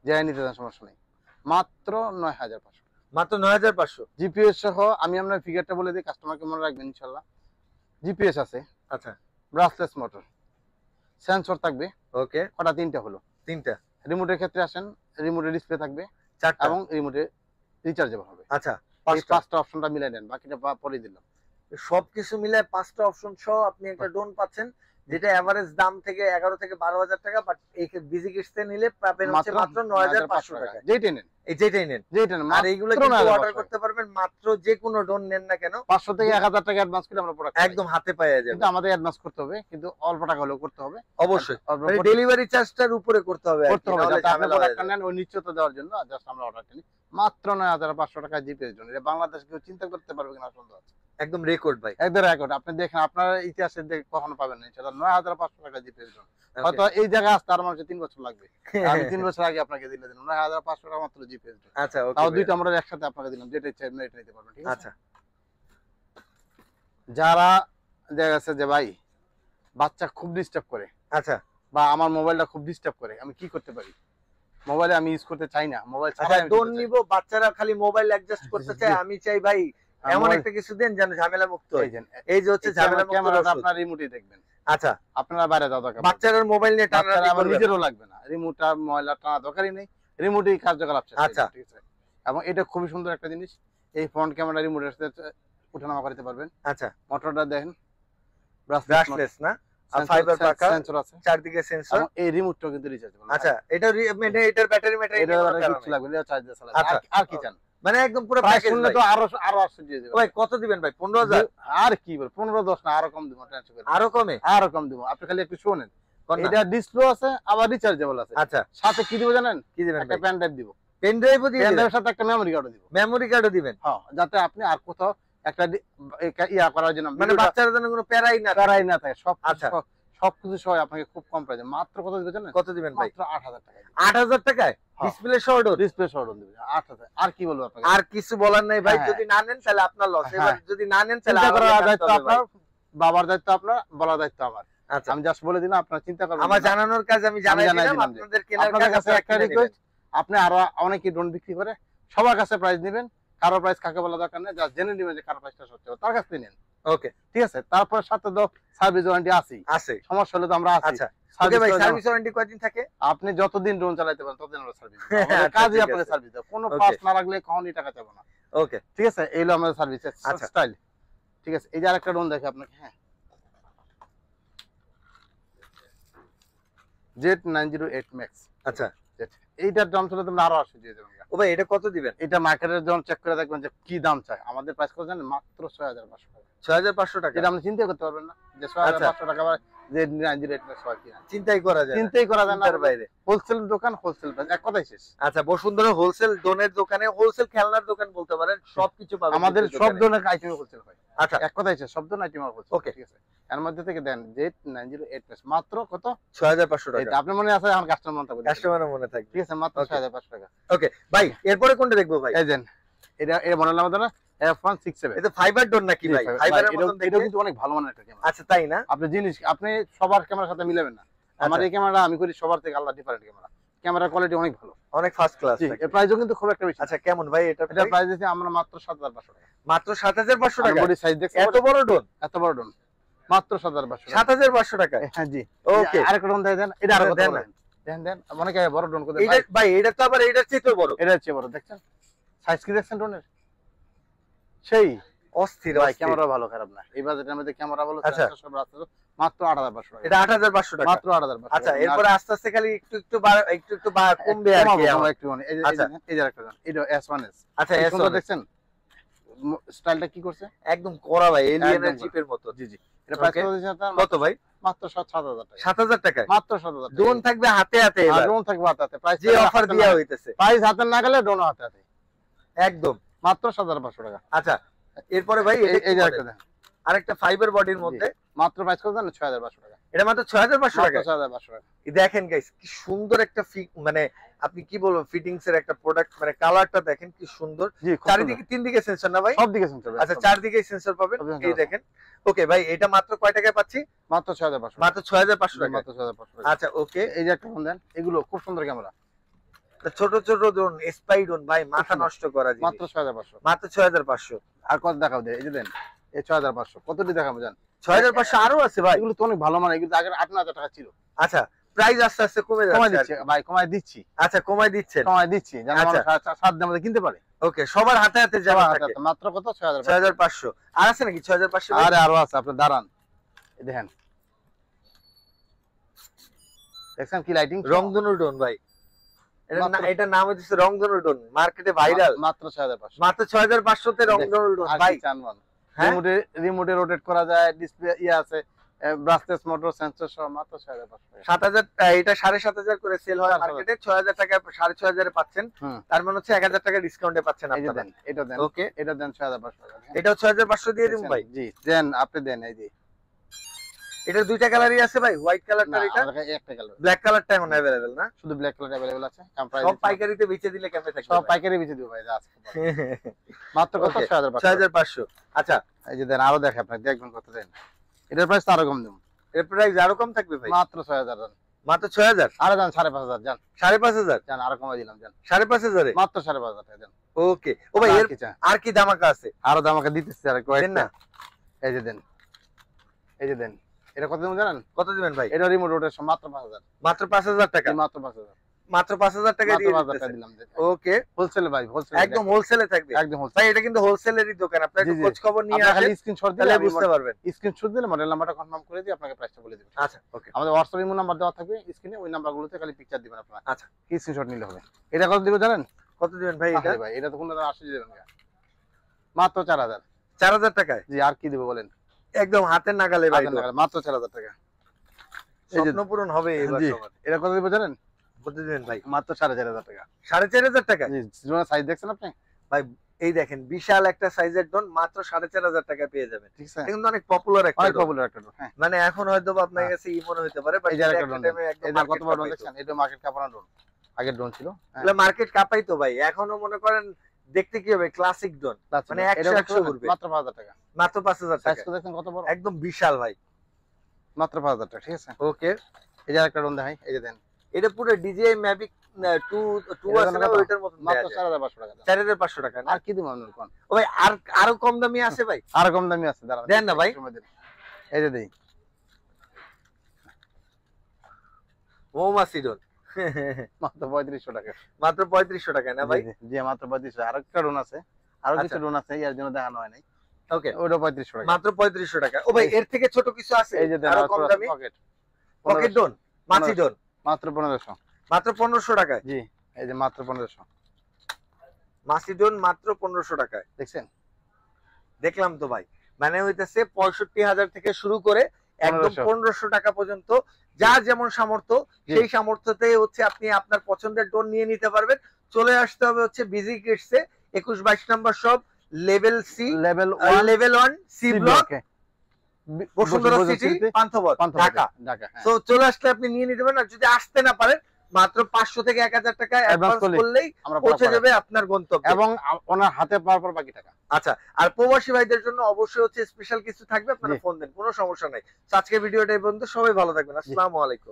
যাই নিতে সমস্যা নেই মাত্র 9,500 মাত্র 9,500 জিপিএস সহ আমি আপনার ফিগারটা বলে দিই কাস্টমারকে মনে রাখবেন ইনশাআল্লাহ জিপিএস আছে আচ্ছা ব্রাসলেস মোটর সেন্সর থাকবে ওকে কটা তিনটা হলো তিনটা রিমোটের ক্ষেত্রে আসেন রিমোটের ডিসপ্লে থাকবে চারটা এবং রিমোটে রিচার্জেবল হবে আচ্ছা এই পাঁচটা অপশনটা মিলাই নেন বাকিটা পরে দিলাম সবকিছু মিলে পাঁচটা অপশন সহ আপনি একটা ড্রোন পাচ্ছেন যেটা এভারেজ দাম থেকে 11 থেকে 12,000 টাকা বাট এই বিজি কিটসে নিলে পাবেন হচ্ছে মাত্র 9,500 টাকা যেটাই নেন এই যেটাই নেন আর এইগুলো কিন্তু অর্ডার করতে পারবেন মাত্র যে কোনো ড্রোন নেন না কেন 500 থেকে 1,000 টাকা অ্যাডভান্স করে আমরা প্রোডাক্ট একদম হাতে পাওয়া যাবে কিন্তু আমাদের অ্যাডভান্স করতে হবে কিন্তু অল্প টাকা হলেও করতে হবে অবশ্যই মানে ডেলিভারি চার্জটার উপরে করতে হবে যাতে আপনি প্রোডাক্টটা নেন ওই নিশ্চয়তা দেওয়ার জন্য জাস্ট আমরা অর্ডারটা নিই মাত্র 9,500 টাকা জিপিএস জন্য এটা বাংলাদেশ কেউ চিন্তা করতে পারবে কিনা সন্দেহ আছে একদম রেকর্ড ভাই একদম রেকর্ড আপনি দেখেন আপনার ইতিহাসে কখনো পাবেন না সেটা 9,500 টাকা জিপিএস জন্য হয়তো এই জায়গায় আসতে আর মানুষের 3 বছর লাগবে আমি 3 বছর আগে আপনাকে দিলে দিলাম 9,500 টাকা মাত্র জিপিএস জন্য আচ্ছা ওকে তাও দুইটা আমরা একসাথে আপনাকে দিলাম যেটা ইচ্ছা আপনি এটা নিতে পারবেন ঠিক আছে আচ্ছা যারা দেখা গেছে যে ভাই বাচ্চা খুব ডিস্টার্ব করে আচ্ছা বা আমার মোবাইলটা খুব ডিস্টার্ব করে আমি কি করতে পারি মোবাইলে আমি ইউজ করতে চাই না মোবাইল ছাড়া ডোন নিব বাচ্চারা খালি মোবাইল অ্যাডজাস্ট করতে চায় আমি চাই ভাই এমন একটা কিছু দেন যেন ঝামেলা মুক্ত হয়। এই যে হচ্ছে ঝামেলা মুক্ত ক্যামেরাটা আপনার রিমোটই দেখবেন। আচ্ছা, আপনারা বাইরে যাওয়া দরকার বাচ্চাদের মোবাইল নিয়ে টানাটানি আমার করবে না। নিজেরও লাগবে না, রিমোটটা ময়লা টানা দরকারই নেই, রিমোটই কার্যকলাপ শেষ। আচ্ছা। ঠিক আছে, এবং এটা খুবই সুন্দর একটা জিনিস, এই ফ্রন্ট ক্যামেরা রিমোটের সাথে উঠানামা করতে পারবেন। আচ্ছা, মোটরটা দেখেন ব্রাশলেস না, আর ফাইবার পাকা, সেন্সর আছে, চারদিকে সেন্সর। এবং এই রিমোটটাও কিন্তু রিচার্জেবল। আচ্ছা, এটা মানে এটার ব্যাটারি এটা কিছু লাগবে না, চার্জ দিয়ে চালাবে। আচ্ছা, আর কি চান? মানে একদম পুরো প্রাইস প্যাকেজ শুনলে তো আরো আরো আশ্চর্য হয়ে যাবে। ভাই কত দিবেন ভাই? 15,000? আর কি বল, 15-10 না, আরো কম দিব, টেনশন করেন না। আরো কমে? আরো কম দিব, আপনি খালি একটু শুনেন। কোন না? এটা ডিসপ্লে আছে, আবার রিচার্জেবল আছে। আচ্ছা, সাথে কি দিব জানেন? কি দিবেন একটা ভাই? পেন ড্রাইভ দিব। পেন ড্রাইভও দিয়ে পেন দিবেন? ড্রাইভের সাথে একটা মেমরি কার্ডও দিব। মেমরি কার্ডও দিবেন? হ্যাঁ, যাতে আপনি আর কোথাও একটা ইয়া করার জন্য মানে বাচ্চাদের জন্য কোনো প্যারাই না, তারাই না থাকে, সব আচ্ছা, সবকিছু সহ আপনাকে খুব কম প্রাইসে মাত্র কত দিবেন জানেন? কত দিবেন ভাই? মাত্র 8,000 টাকা। 8,000 টাকায় ডিসপ্লে সহ ডোর? ডিসপ্লে সহ দিবেন 8,000। আর কি বলবো আপনাকে? আর কিছু বলার নাই ভাই। হ্যাঁ। যদি না নেন তাহলে আপনার লস। হ্যাঁ। এবার যদি না নেন তাহলে চিন্তা আবার করার কাটতে দায়িত্ব হবে আপনার, ভাই। বাবার দায়িত্ব আপনার, বলার দায়িত্ব আমার। আচ্ছা, আমি জাস্ট বলে দিলাম, আপনারা চিন্তা করবেন আমার না। জানানোর কাজ আমি জানাই জানাই দিলাম, দিলাম যে আপনাদের কেনার আপনাদের কাজ কাছে আপনারা একটা কিনে রিকোয়েস্ট, নেবেন। আপনি আরো অনেকে ড্রোন বিক্রি করে, সবার কাছে প্রাইস নেবেন, কারো প্রাইস কাকে বলা দরকার নেই, জাস্ট জেনে নেবেন যে কারো প্রাইসটা সত্যি হবে, তার কাছ থেকে নেন। ওকে, ঠিক আছে, তারপর সাথে তো সার্ভিস ওয়ারেন্টি আছেই, আছে। সমস্যা হলে তো আমরা আছি। আচ্ছা, ওকে ভাই, সার্ভিস ওয়ারেন্টি কয়দিন থাকে? আপনি যতদিন ড্রোন চালাতে পারেন ততদিন আমরা সার্ভিস দেব। আচ্ছা, আমাদের কাজই ঠিক আপনাকে আছে। সার্ভিস দেব, কোনো Okay. পাস না লাগলে কখনোই টাকা চাবো না। ওকে, ঠিক আছে, এই হলো আমাদের সার্ভিসের আচ্ছা। স্টাইল। ঠিক আছে, এই যে আরেকটা ড্রোন দেখে আপনাকে, হ্যাঁ, Z908 Max। আচ্ছা, এইটার দাম চলে তোমরা আরো 80 দিয়ে দেবেন। ও ভাই এটা কত দিবেন? এটা মার্কেটের যখন চেক করে দেখবেন যে কি দাম চায়, আমাদের প্রাইস কত জানেন? মাত্র 6,500 টাকা। 6,500 টাকা? এটা আপনি চিন্তা করতে পারবেন না যে 6,500 টাকা আবার Z908 Max হয় কিনা। চিন্তাই করা যায় না। চিন্তাই করা যায় না, চিন্তার বাইরে। হোলসেল দোকান, হোলসেল প্রাইস, এক কথাই শেষ। আচ্ছা, বসুন্ধরা হোলসেল ডোনের দোকানে, হোলসেল খেলনার দোকান বলতে পারেন, সবকিছু পাবেন আমাদের কিন্তু সব দোকানে। ধরনের আইটেম হোলসেল হয়। আচ্ছা, এক কথাই শেষ, সব ধরনের আইটেম হোলসেল। Okay. ঠিক আছে, এর মধ্যে থেকে দেন Z908 Max মাত্র কত? 6,500 টাকা। এটা আপনার মনে আছে, আমার কাস্টমার মনে থাকবে। কাস্টমারের মনে থাকবে। ঠিক আছে, মাত্র Okay. 6,500 টাকা। ওকে ভাই, এরপরে কোনটা দেখবো ভাই? এই দেন, এটা এর মডেল নাম ধরে F167। এটা ফাইবার ডোর নাকি ভাই? ফাইবারের মতন এটা দেখতে। কিন্তু অনেক ভালো মানের একটা ক্যামেরা। আচ্ছা, তাই না? আপনি জিনিস আপনি সবার ক্যামেরার সাথে মিলাবেন না। আমার আচ্ছা। এই ক্যামেরাটা আমি করি সবার থেকে আলাদা, ডিফারেন্ট ক্যামেরা, ক্যামেরার কোয়ালিটি অনেক ভালো। অনেক ফার্স্ট ক্লাস। জি, এর প্রাইসও কিন্তু খুব একটা বেশি না। আচ্ছা, কেমন ভাই এটা? এটা প্রাইস দিয়েছি আমরা মাত্র 7,500 টাকা। মাত্র 7,500 টাকা? বডি সাইজ দেখছেন? এত বড় ডোন? এত বড় ড্রোন মাত্র 7,500 টাকা। 7,500 টাকা? হ্যাঁ জি। ওকে, আরেকটা ড্রোন দেন, এটা আরো দেন দেন না। দেন দেন, অনেকে বড় ড্রোন করে এটা ভাই, এটা তো আবার এটার চেয়ে বড়। এটা হচ্ছে বড়, দেখছেন সাইজ কি দেখছেন ড্রোনের? সেই অস্থির ভাই, অস্থির। ক্যামেরা ভালো, খারাপ না। এই বাজেটের মধ্যে ক্যামেরা ভালো, আচ্ছা। সেন্সর সব আছে, মাত্র 8,500 টাকা। এটা 8,500 টাকা? মাত্র 8,500 আচ্ছা, এরপরে আস্তে আস্তে খালি একটু একটু কমবে আর কি আমার। একটু এই যে আচ্ছা। এই যে একটা গান, এটা S1S। আচ্ছা, এই S1 সুন্দর দেখছেন স্টাইলটা কি করছে? একদম করা ভাই, এলিয়েনের একদম চিপের মতো। জি জি। এটা প্রাইস Okay. কত দিয়েছেন আপনার? কত ভাই? মাত্র 7,000 টাকা। 7,000 টাকা? মাত্র 7,000 টাকা। ড্রোন থাকবে হাতে হাতে আর এবার, ড্রোন থাকবে হাতে, প্রাইস যে অফার দেয়া হইতেছে প্রাইস হাতে না গেলে ড্রোন হাতে হাতে, একদম। মাত্র 7,500 টাকা। আচ্ছা, এরপরে ভাই এই যে এটা একটা দেন, আরেকটা ফাইবার বডির মধ্যে, মাত্র প্রাইস কত জানেন? 6,500 টাকা। এটা মাত্র 6,500 মাত্র টাকা? 6,500 টাকা। এই দেখেন গাইস, কি সুন্দর একটা মানে আপনি কি বলবো, ফিটিংস এর একটা প্রোডাক্ট, মানে কালারটা দেখেন কি সুন্দর। জি, খুব সুন্দর। চারিদিকে তিন দিকে সেন্সর না ভাই? সব দিকে সেন্সর। আচ্ছা, চারদিকে সেন্সর পাবেন। সব sensor এই আছে। দেখেন। ওকে ভাই, এটা মাত্র কয় টাকায় পাচ্ছি? মাত্র 6,500 মাত্র 6,500 টাকা? মাত্র 6,500 টাকা। আচ্ছা, ওকে। এই যে একটা ফোন দেন, এগুলো খুব সুন্দর ক্যামেরা, ছোট ছোট ড্রোন, স্পাই ড্রোন ভাই, মাথা নষ্ট করা জিনিস। মাত্র 6,500। মাত্র 6,500। আর কত দেখাও দেয়, এই যে দেন, এই 6,500 কতটি দেখাবো জান? 6,500 আরো আছে ভাই? এগুলো তো অনেক ভালো মানে, এগুলো আগে 8,000 টাকা ছিল। আচ্ছা, প্রাইস আস্তে আস্তে কমে কমাই যাচ্ছে দিচ্ছি ভাই, কমাই দিচ্ছি, আচ্ছা, কমাই দিচ্ছেন? কমাই দিচ্ছি, যেন আচ্ছা। মানুষ 7 দিনের মধ্যে কিনতে পারে। ওকে, সবার হাতে হাতে যাওয়া থাকে। মাত্র কত? 6,500। 6,500 আর আছে নাকি? 6,500? আরে আরো আছে, আপনি দাঁড়ান, এই দেখেন, দেখছেন কি লাইটিং? রংধনু ড্রোন ভাই, মাত্র- এটা নাম হচ্ছে রংধনু ড্রোন, মার্কেটে ভাইরাল। মাত্র 6,500। মাত্র 6,500 তে রংধনু ড্রোন আর কি ভাই। চান বল? হ্যাঁ? রিমোটে রোটেট করা যায়, ডিসপ্লে আছে, ব্রাশলেস মোটর, সেন্সর সহ, মাত্র 6,500 টাকা। 7,000, এটা 7,500 করে সেল হয় 7,500 মার্কেটে, 6,000 টাকা 6,500 এ পাচ্ছেন। হুম। তার মানে হচ্ছে 1,000 টাকা ডিসকাউন্টে পাচ্ছেন এই যে আপনারা। দেন, এটা দেন, ওকে, এটা দেন 6,500 টাকা। এটাও 6,500 দিয়ে দিন ভাই। জি দেন, আপনি দেন, এই যে এটার দুইটা কালারই আছে ভাই, হোয়াইট কালারটা, না, এটা আমার কাছে একটা কালার, ব্ল্যাক কালারটা এখন अवेलेबल না? শুধু ব্ল্যাক কালার अवेलेबल আছে। সব পাইকারিতে বেচে দিলে কেমনে থাকবে? সব পাইকারি বেচে দিব ভাই, আজকে মাত্র কত? Okay, 6,500। 6,500। আচ্ছা, এই যে দেন, আরো দেখে আপনি দেখবেন কত দেন, এটার প্রাইস আরো কম দেব, এর প্রাইস আরো কম থাকবে ভাই? মাত্র 6,000 দেন। মাত্র 6,000? আরো দেন 5,500 যান, 5,500? যান আরো কমাই দিলাম, যান 5,500 এ? মাত্র 5,500 টাকা দেন। ওকে ও ভাই আর কি চান? আর কি ধামাকা আছে? আরো দামাকে দিতেছি আর দেন কয়েকটা। না। এই যে দেন, এই যে দেন। এটা কত দিন জানেন? কত দিবেন ভাই? এটা রিমোট রোটেশন মাত্র 5000। মাত্র 5000 টাকা। মাত্র 5000। মাত্র 5000 টাকা মাত্র দিয়ে 5000 টাকা দিতেছেন। দিলাম। ওকে হোলসেল ভাই, হোলসেল একদম হোলসেলে থাকবে। একদম হোলসেল। ভাই এটা কিন্তু হোলসেলেরই দোকান, আপনারা একটু জি, জি। খোঁজ খবর নিয়ে আপনি খালি আসেন স্ক্রিনশট দিলে তাহলে আমি বুঝতে পারবেন। স্ক্রিনশট দিলে মডেল নাম্বারটা কনফার্ম করে দিয়ে আপনাকে প্রাইসটা বলে দেব। আচ্ছা ওকে আমাদের হোয়াটসঅ্যাপ ইমো নাম্বার দেওয়া থাকবে স্ক্রিনে, ওই নাম্বারগুলোতে খালি পিকচার দিবেন আপনারা। আচ্ছা কি স্ক্রিনশট নিলে হবে। এটা কত দিব জানেন? কত দিবেন ভাই এটা? আরে ভাই এটা তো কোনো 80 দিবেন না। মাত্র 4000। 4000 টাকায়। জি আর কি দেব বলেন? একদম হাতের নাগালে ভাই, হাতের নাগালে, মাত্র 4000 টাকা। এই যে স্বপ্ন পূরণ হবে এবার জি, সবার। এটা কত দিব জানেন? কত দিবেন ভাই? মাত্র 4500 টাকা। 4500 টাকা। জি, ড্রোনের সাইজ দেখছেন আপনি? ভাই এই দেখেন বিশাল একটা সাইজের ড্রোন মাত্র 4500 টাকা পেয়ে যাবেন। ঠিক আছে, এটা কিন্তু অনেক পপুলার একটা অনেক ড্রোন। পপুলার একটা ড্রোন। হ্যাঁ, মানে এখন হয়তো বা আপনার হ্যাঁ। কাছে ই মনে হতে পারে, বাট এই যে আরেকটা ড্রোন, একদম এটা কত মার্কেট বড় ড্রোন কাঁপাইতো। দেখছেন? এটা মার্কেট কাঁপানো ড্রোন। আগের ড্রোন ছিল। হ্যাঁ, এগুলো মার্কেট কাঁপাইতো ভাই, এখনো মনে করেন দেখতে কি হবে ক্লাসিক ড্রোন। মানে 100 ঘুরবে। মাত্র 5000 টাকা। মাত্র 5000 সাইজ টাকা। তো দেখেন কত বড়? একদম বিশাল ভাই। মাত্র 5000 টাকা। ঠিক আছে, ওকে এই যে আরেকটা ড্রোন দেখাই, এই যে দেন। এটা পুরো DJI Mavic 2 এটা আছে না, কত? ওইটার মতন মাত্র দেয়া যায়। 4500 টাকা দাম। 4500 টাকা না? আর কি দিব আপনার কোন? ও ভাই আর আরো কম দামি আছে ভাই? আর কম দামি আছে, দাঁড়ান দেন না ভাই। এই যে দেই। মৌমাছি ড্রোন মাত্র 3500 টাকা। মাত্র 3500 টাকা না ভাই? জি, জি, জি, মাত্র 3500। আরেকটা ড্রোন আছে, আরো আচ্ছা। কিছু ড্রোন আছে, এর জন্য দেখানো হয় নাই। ওকে ওটা 3500 টাকা। মাত্র 3500 টাকা। ও ভাই এর থেকে ছোট কিছু আছে এই যে দেন, আরো আর কম ছোট দামি? পকেট। পকেট ড্রোন, মাছি ড্রোন মাত্র 1500। মাত্র 1500 টাকায়। জি, এই যে মাত্র 1500। মাছি ড্রোন মাত্র 1500 টাকায়। দেখছেন? দেখলাম তো ভাই, মানে হইতেছে 65,000 থেকে শুরু করে একদম 1500 1500 টাকা পর্যন্ত, যার যেমন সামর্থ্য জি। সেই সামর্থ্যতে হচ্ছে আপনি আপনার পছন্দের ড্রোন নিয়ে নিতে পারবেন। চলে আসতে হবে হচ্ছে বিজি কিডসে 21-22 নম্বর shop, level C, level level 1 C block, Bashundhara city, city, Panthapath, Dhaka. Dhaka. হ্যাঁ। তো চলে আসলে আপনি নিয়ে নিতে পারেন। আর যদি আসতে না পারেন মাত্র 500 থেকে 1000 টাকা অ্যাডভান্স করলেই আমরা পৌঁছে পাঠাবো। যাবে আপনার গন্তব্যে। এবং ওনার হাতে পাওয়ার পর বাকি টাকা। আচ্ছা, আর প্রবাসী ভাইদের জন্য অবশ্যই হচ্ছে স্পেশাল কিছু থাকবে, আপনারা জি। ফোন দেন, কোনো সমস্যা নাই। তো আজকের ভিডিওটা এই পর্যন্ত, সবাই ভালো থাকবেন। আসসালামু আলাইকুম।